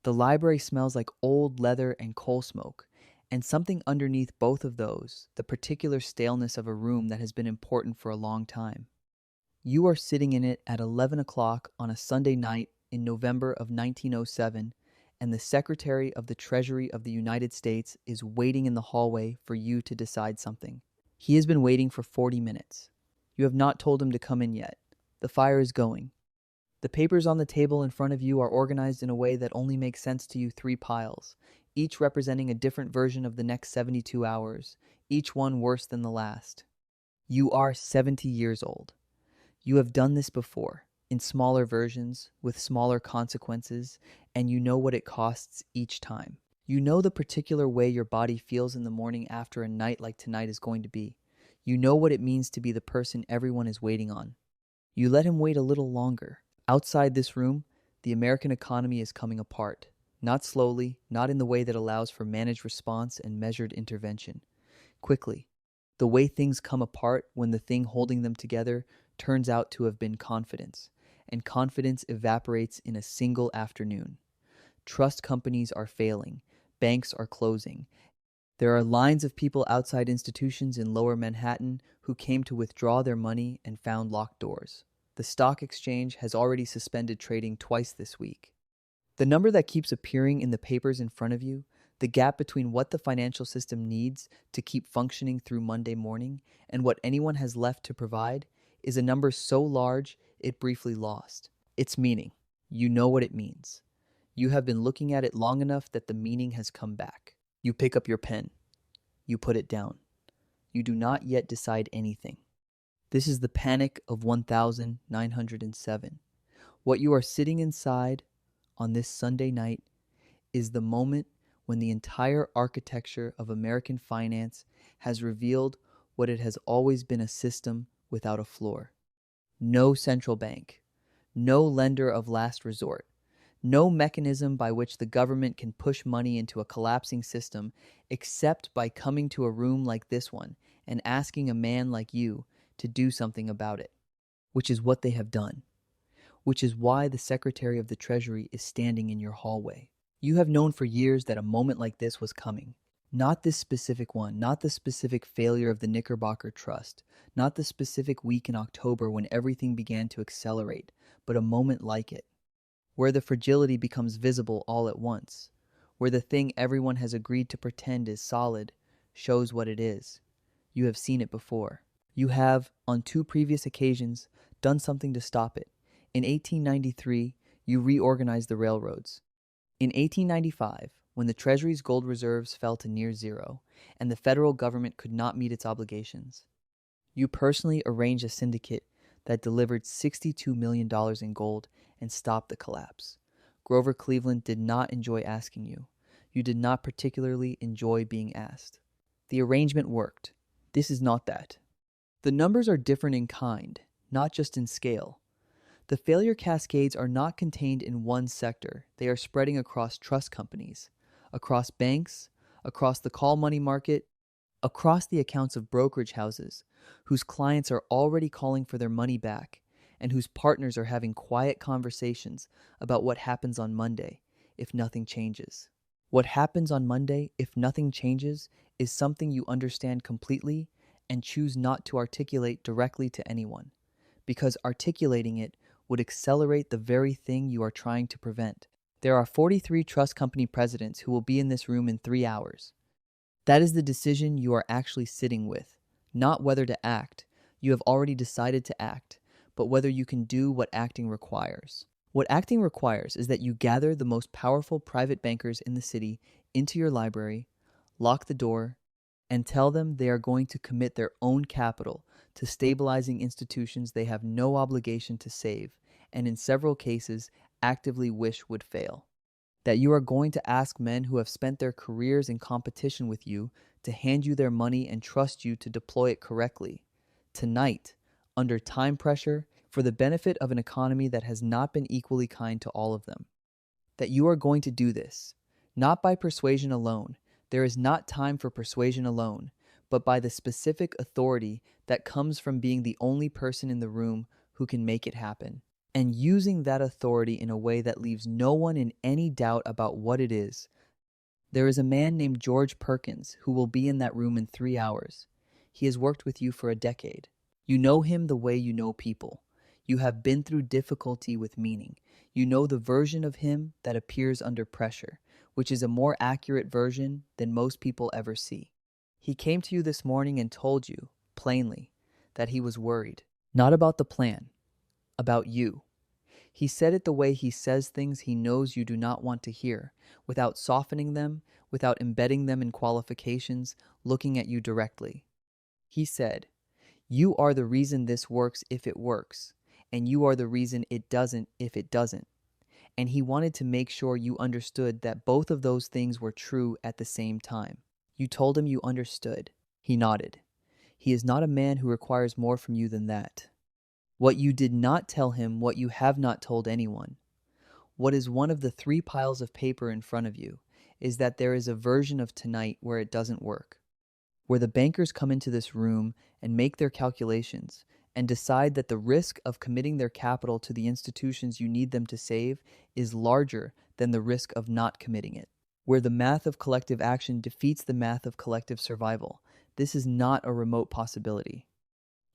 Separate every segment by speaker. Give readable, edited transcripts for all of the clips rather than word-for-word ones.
Speaker 1: The library smells like old leather and coal smoke, and something underneath both of those, the particular staleness of a room that has been important for a long time. You are sitting in it at 11 o'clock on a Sunday night in November of 1907, and the Secretary of the Treasury of the United States is waiting in the hallway for you to decide something. He has been waiting for 40 minutes. You have not told him to come in yet. The fire is going. The papers on the table in front of you are organized in a way that only makes sense to you: three piles, each representing a different version of the next 72 hours, each one worse than the last. You are 70 years old. You have done this before, in smaller versions, with smaller consequences, and you know what it costs each time. You know the particular way your body feels in the morning after a night like tonight is going to be. You know what it means to be the person everyone is waiting on. You let him wait a little longer. Outside this room, the American economy is coming apart. Not slowly, not in the way that allows for managed response and measured intervention. Quickly. The way things come apart when the thing holding them together turns out to have been confidence, and confidence evaporates in a single afternoon. Trust companies are failing, banks are closing. There are lines of people outside institutions in Lower Manhattan who came to withdraw their money and found locked doors. The stock exchange has already suspended trading twice this week. The number that keeps appearing in the papers in front of you, the gap between what the financial system needs to keep functioning through Monday morning and what anyone has left to provide, is a number so large it briefly lost its meaning. You know what it means. You have been looking at it long enough that the meaning has come back. You pick up your pen. You put it down. You do not yet decide anything. This is the panic of 1907. What you are sitting inside on this Sunday night is the moment when the entire architecture of American finance has revealed what it has always been: a system without a floor. No central bank, no lender of last resort, no mechanism by which the government can push money into a collapsing system except by coming to a room like this one and asking a man like you to do something about it, which is what they have done, which is why the Secretary of the Treasury is standing in your hallway. You have known for years that a moment like this was coming. Not this specific one, not the specific failure of the Knickerbocker Trust, not the specific week in October when everything began to accelerate, but a moment like it, where the fragility becomes visible all at once, where the thing everyone has agreed to pretend is solid shows what it is. You have seen it before. You have, on two previous occasions, done something to stop it. In 1893, you reorganized the railroads. In 1895, when the Treasury's gold reserves fell to near zero and the federal government could not meet its obligations, you personally arranged a syndicate that delivered $62 million in gold and stopped the collapse. Grover Cleveland did not enjoy asking you. You did not particularly enjoy being asked. The arrangement worked. This is not that. The numbers are different in kind, not just in scale. The failure cascades are not contained in one sector. They are spreading across trust companies, across banks, across the call money market, across the accounts of brokerage houses, whose clients are already calling for their money back, and whose partners are having quiet conversations about what happens on Monday if nothing changes. What happens on Monday if nothing changes is something you understand completely and choose not to articulate directly to anyone, because articulating it would accelerate the very thing you are trying to prevent. There are 43 trust company presidents who will be in this room in 3 hours. That is the decision you are actually sitting with, not whether to act. You have already decided to act, but whether you can do what acting requires. What acting requires is that you gather the most powerful private bankers in the city into your library, lock the door, and tell them they are going to commit their own capital to stabilizing institutions they have no obligation to save, and in several cases actively wish would fail. That you are going to ask men who have spent their careers in competition with you to hand you their money and trust you to deploy it correctly, tonight, under time pressure, for the benefit of an economy that has not been equally kind to all of them. That you are going to do this, not by persuasion alone. There is not time for persuasion alone, but by the specific authority that comes from being the only person in the room who can make it happen. and using that authority in a way that leaves no one in any doubt about what it is. There is a man named George Perkins who will be in that room in 3 hours. He has worked with you for a decade. You know him the way you know people. You have been through difficulty with meaning. You know the version of him that appears under pressure, which is a more accurate version than most people ever see. He came to you this morning and told you, plainly, that he was worried. Not about the plan, about you. He said it the way he says things he knows you do not want to hear, without softening them, without embedding them in qualifications, looking at you directly. He said, "You are the reason this works if it works, and you are the reason it doesn't if it doesn't." And he wanted to make sure you understood that both of those things were true at the same time. You told him you understood. He nodded. He is not a man who requires more from you than that. What you did not tell him, what you have not told anyone, what is one of the 3 piles of paper in front of you, is that there is a version of tonight where it doesn't work, where the bankers come into this room and make their calculations and decide that the risk of committing their capital to the institutions you need them to save is larger than the risk of not committing it, where the math of collective action defeats the math of collective survival. This is not a remote possibility.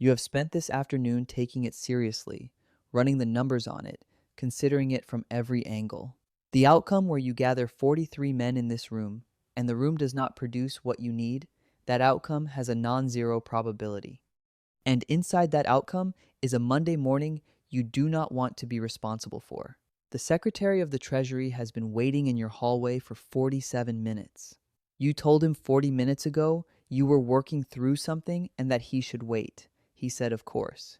Speaker 1: You have spent this afternoon taking it seriously, running the numbers on it, considering it from every angle. The outcome where you gather 43 men in this room, and the room does not produce what you need, that outcome has a non-zero probability. And inside that outcome is a Monday morning you do not want to be responsible for. The Secretary of the Treasury has been waiting in your hallway for 47 minutes. You told him 40 minutes ago you were working through something and that he should wait. He said, of course.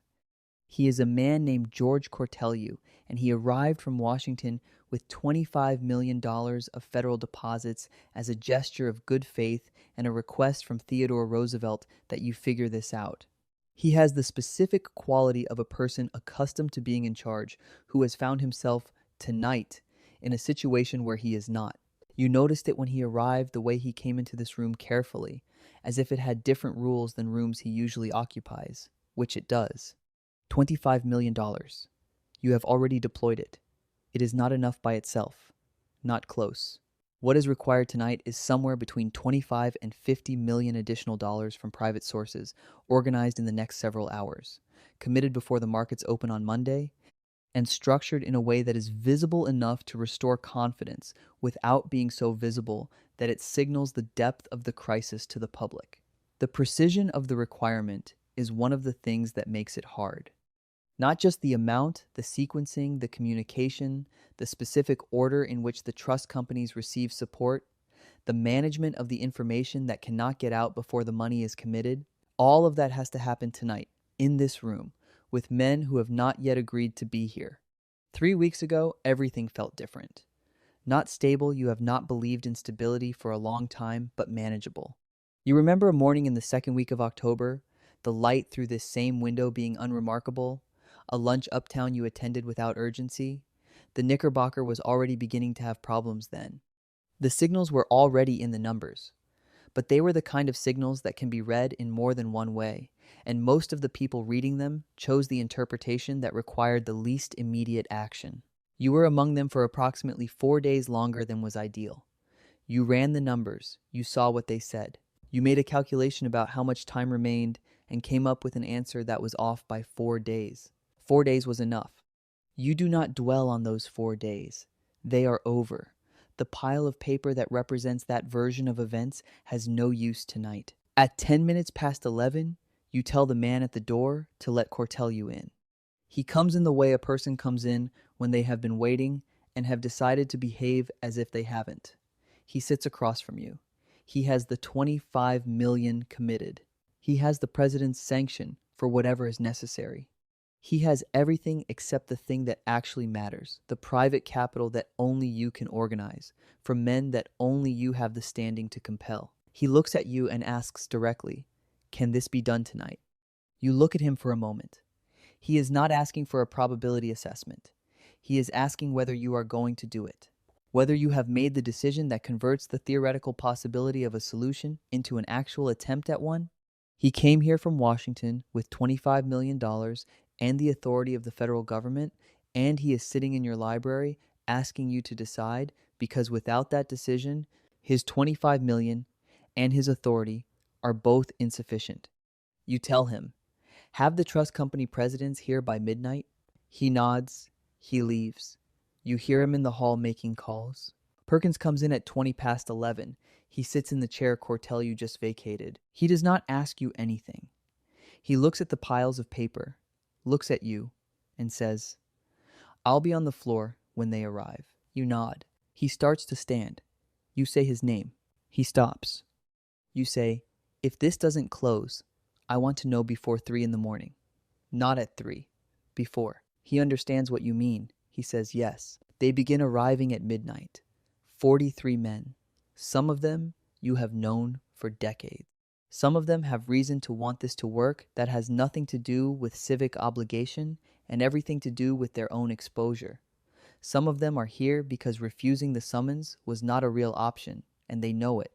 Speaker 1: He is a man named George Cortelyou, and he arrived from Washington with $25 million of federal deposits as a gesture of good faith and a request from Theodore Roosevelt that you figure this out. He has the specific quality of a person accustomed to being in charge who has found himself tonight in a situation where he is not. You noticed it when he arrived, the way he came into this room carefully, as if it had different rules than rooms he usually occupies, which it does. $25 million. You have already deployed it. It is not enough by itself. Not close. What is required tonight is somewhere between 25 and 50 million additional dollars from private sources, organized in the next several hours, committed before the markets open on Monday, and structured in a way that is visible enough to restore confidence without being so visible that it signals the depth of the crisis to the public. The precision of the requirement is one of the things that makes it hard. Not just the amount, the sequencing, the communication, the specific order in which the trust companies receive support, the management of the information that cannot get out before the money is committed. All of that has to happen tonight, in this room, with men who have not yet agreed to be here. 3 weeks ago, everything felt different. Not stable, you have not believed in stability for a long time, but manageable. You remember a morning in the 2nd week of October, the light through this same window being unremarkable, a lunch uptown you attended without urgency. The Knickerbocker was already beginning to have problems then. The signals were already in the numbers, but they were the kind of signals that can be read in more than one way, and most of the people reading them chose the interpretation that required the least immediate action. You were among them for approximately 4 days longer than was ideal. You ran the numbers, you saw what they said. You made a calculation about how much time remained and came up with an answer that was off by 4 days. 4 days was enough. You do not dwell on those 4 days. They are over. The pile of paper that represents that version of events has no use tonight. At 10 minutes past 11, you tell the man at the door to let Cortelyou in. He comes in the way a person comes in when they have been waiting and have decided to behave as if they haven't. He sits across from you. He has the 25 million committed. He has the president's sanction for whatever is necessary. He has everything except the thing that actually matters, the private capital that only you can organize, from men that only you have the standing to compel. He looks at you and asks directly, "Can this be done tonight?" You look at him for a moment. He is not asking for a probability assessment. He is asking whether you are going to do it, whether you have made the decision that converts the theoretical possibility of a solution into an actual attempt at one. He came here from Washington with $25 million and the authority of the federal government And he is sitting in your library asking you to decide because without that decision, his 25 million and his authority are both insufficient. You tell him, have the trust company presidents here by midnight. He nods, he leaves. You hear him in the hall making calls. Perkins comes in at 20 past 11. He sits in the chair Cortelyou just vacated. He does not ask you anything. He looks at the piles of paper, looks at you, and says, I'll be on the floor when they arrive. You nod. He starts to stand. You say his name. He stops. You say, if this doesn't close, I want to know before 3 in the morning. Not at 3. Before. He understands what you mean. He says yes. They begin arriving at midnight. 43 men. Some of them you have known for decades. Some of them have reason to want this to work that has nothing to do with civic obligation and everything to do with their own exposure. Some of them are here because refusing the summons was not a real option, and they know it.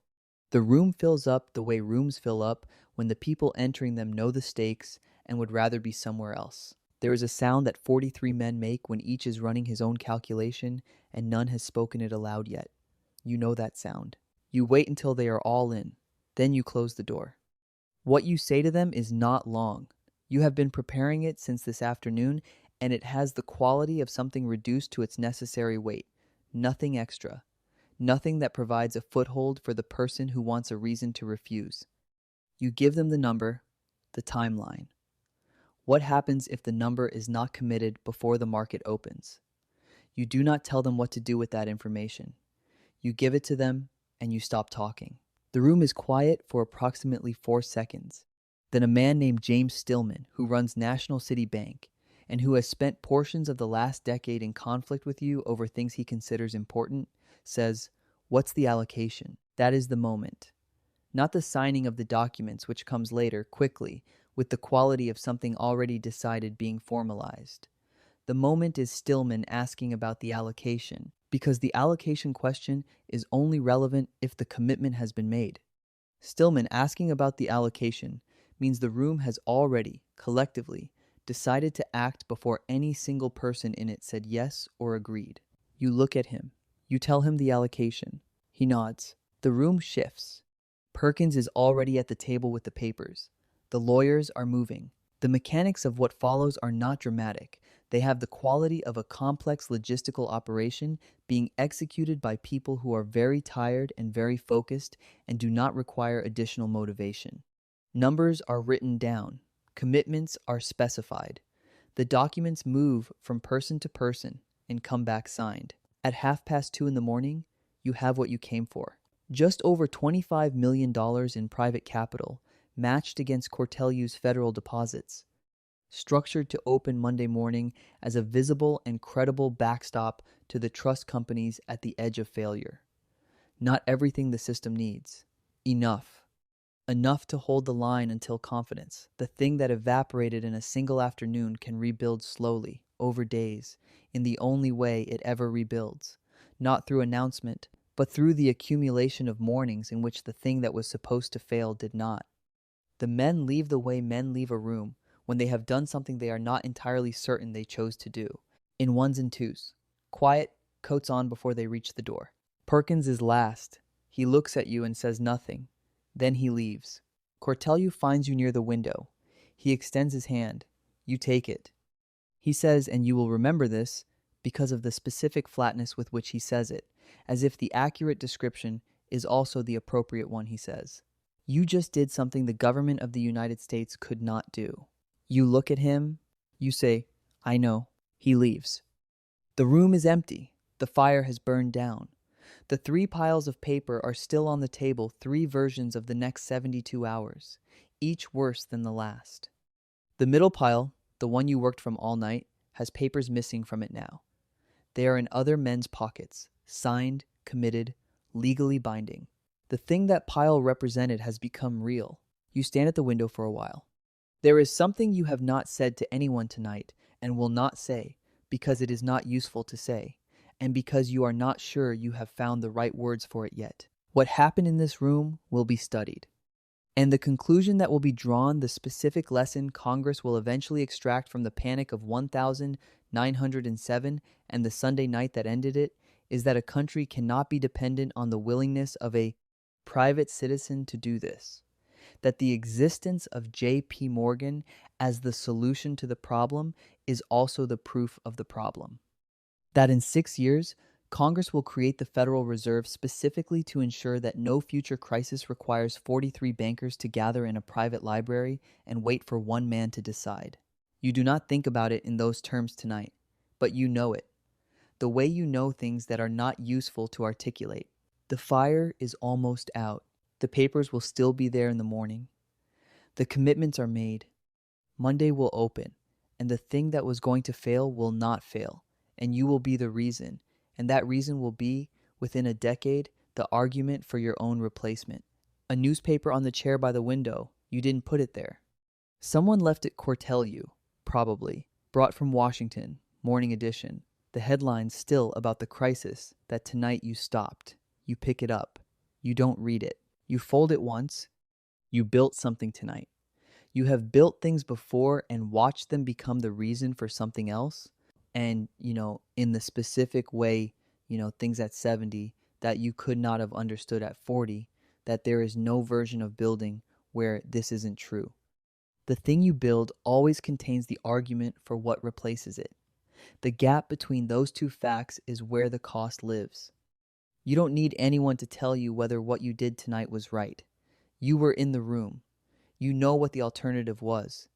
Speaker 1: The room fills up the way rooms fill up when the people entering them know the stakes and would rather be somewhere else. There is a sound that 43 men make when each is running his own calculation and none has spoken it aloud yet. You know that sound. You wait until they are all in. Then you close the door. What you say to them is not long. You have been preparing it since this afternoon, and it has the quality of something reduced to its necessary weight. Nothing extra. Nothing that provides a foothold for the person who wants a reason to refuse. You give them the number, the timeline. What happens if the number is not committed before the market opens? You do not tell them what to do with that information. You give it to them, and you stop talking. The room is quiet for approximately 4 seconds. Then a man named James Stillman, who runs National City Bank, and who has spent portions of the last decade in conflict with you over things he considers important, says, what's the allocation? That is the moment. Not the signing of the documents, which comes later, quickly, with the quality of something already decided being formalized. The moment is Stillman asking about the allocation, because the allocation question is only relevant if the commitment has been made. Stillman asking about the allocation means the room has already, collectively, decided to act before any single person in it said yes or agreed. You look at him. You tell him the allocation. He nods. The room shifts. Perkins is already at the table with the papers. The lawyers are moving. The mechanics of what follows are not dramatic. They have the quality of a complex logistical operation being executed by people who are very tired and very focused and do not require additional motivation. Numbers are written down. Commitments are specified. The documents move from person to person and come back signed. At 2:30 in the morning, you have what you came for. Just over $25 million in private capital, matched against Cortelyou's federal deposits, structured to open Monday morning as a visible and credible backstop to the trust companies at the edge of failure. Not everything the system needs. Enough. Enough to hold the line until confidence, the thing that evaporated in a single afternoon, can rebuild slowly, over days, in the only way it ever rebuilds, not through announcement, but through the accumulation of mornings in which the thing that was supposed to fail did not. The men leave the way men leave a room when they have done something they are not entirely certain they chose to do, in ones and twos, quiet, coats on before they reach the door. Perkins is last. He looks at you and says nothing. Then he leaves. Cortelyou finds you near the window. He extends his hand. You take it. He says, and you will remember this because of the specific flatness with which he says it, as if the accurate description is also the appropriate one, he says. You just did something the government of the United States could not do. You look at him. You say, I know. He leaves. The room is empty. The fire has burned down. The 3 piles of paper are still on the table, 3 versions of the next 72 hours, each worse than the last. The middle pile, the one you worked from all night, has papers missing from it now. They are in other men's pockets, signed, committed, legally binding. The thing that pile represented has become real. You stand at the window for a while. There is something you have not said to anyone tonight and will not say because it is not useful to say, and because you are not sure you have found the right words for it yet. What happened in this room will be studied. And the conclusion that will be drawn, the specific lesson Congress will eventually extract from the panic of 1907 and the Sunday night that ended it, is that a country cannot be dependent on the willingness of a private citizen to do this. That the existence of J.P. Morgan as the solution to the problem is also the proof of the problem. That in 6 years, Congress will create the Federal Reserve specifically to ensure that no future crisis requires 43 bankers to gather in a private library and wait for one man to decide. You do not think about it in those terms tonight, but you know it. The way you know things that are not useful to articulate. The fire is almost out. The papers will still be there in the morning. The commitments are made. Monday will open, and the thing that was going to fail will not fail, and you will be the reason, and that reason will be, within a decade, the argument for your own replacement. A newspaper on the chair by the window, you didn't put it there. Someone left it Cortelyou, probably, brought from Washington, morning edition. The headlines still about the crisis that tonight you stopped. You pick it up. You don't read it. You fold it once. You built something tonight. You have built things before and watched them become the reason for something else. And, in the specific way, things at 70 that you could not have understood at 40, that there is no version of building where this isn't true. The thing you build always contains the argument for what replaces it. The gap between those two facts is where the cost lives. You don't need anyone to tell you whether what you did tonight was right. You were in the room. You know what the alternative was.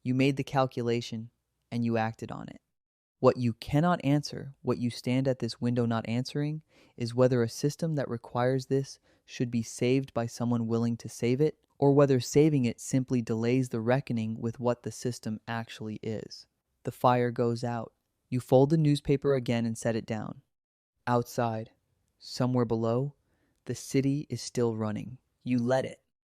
Speaker 1: You made the calculation, and you acted on it. What you cannot answer, what you stand at this window not answering, is whether a system that requires this should be saved by someone willing to save it, or whether saving it simply delays the reckoning with what the system actually is. The fire goes out. You fold the newspaper again and set it down. Outside, somewhere below, the city is still running. You let it.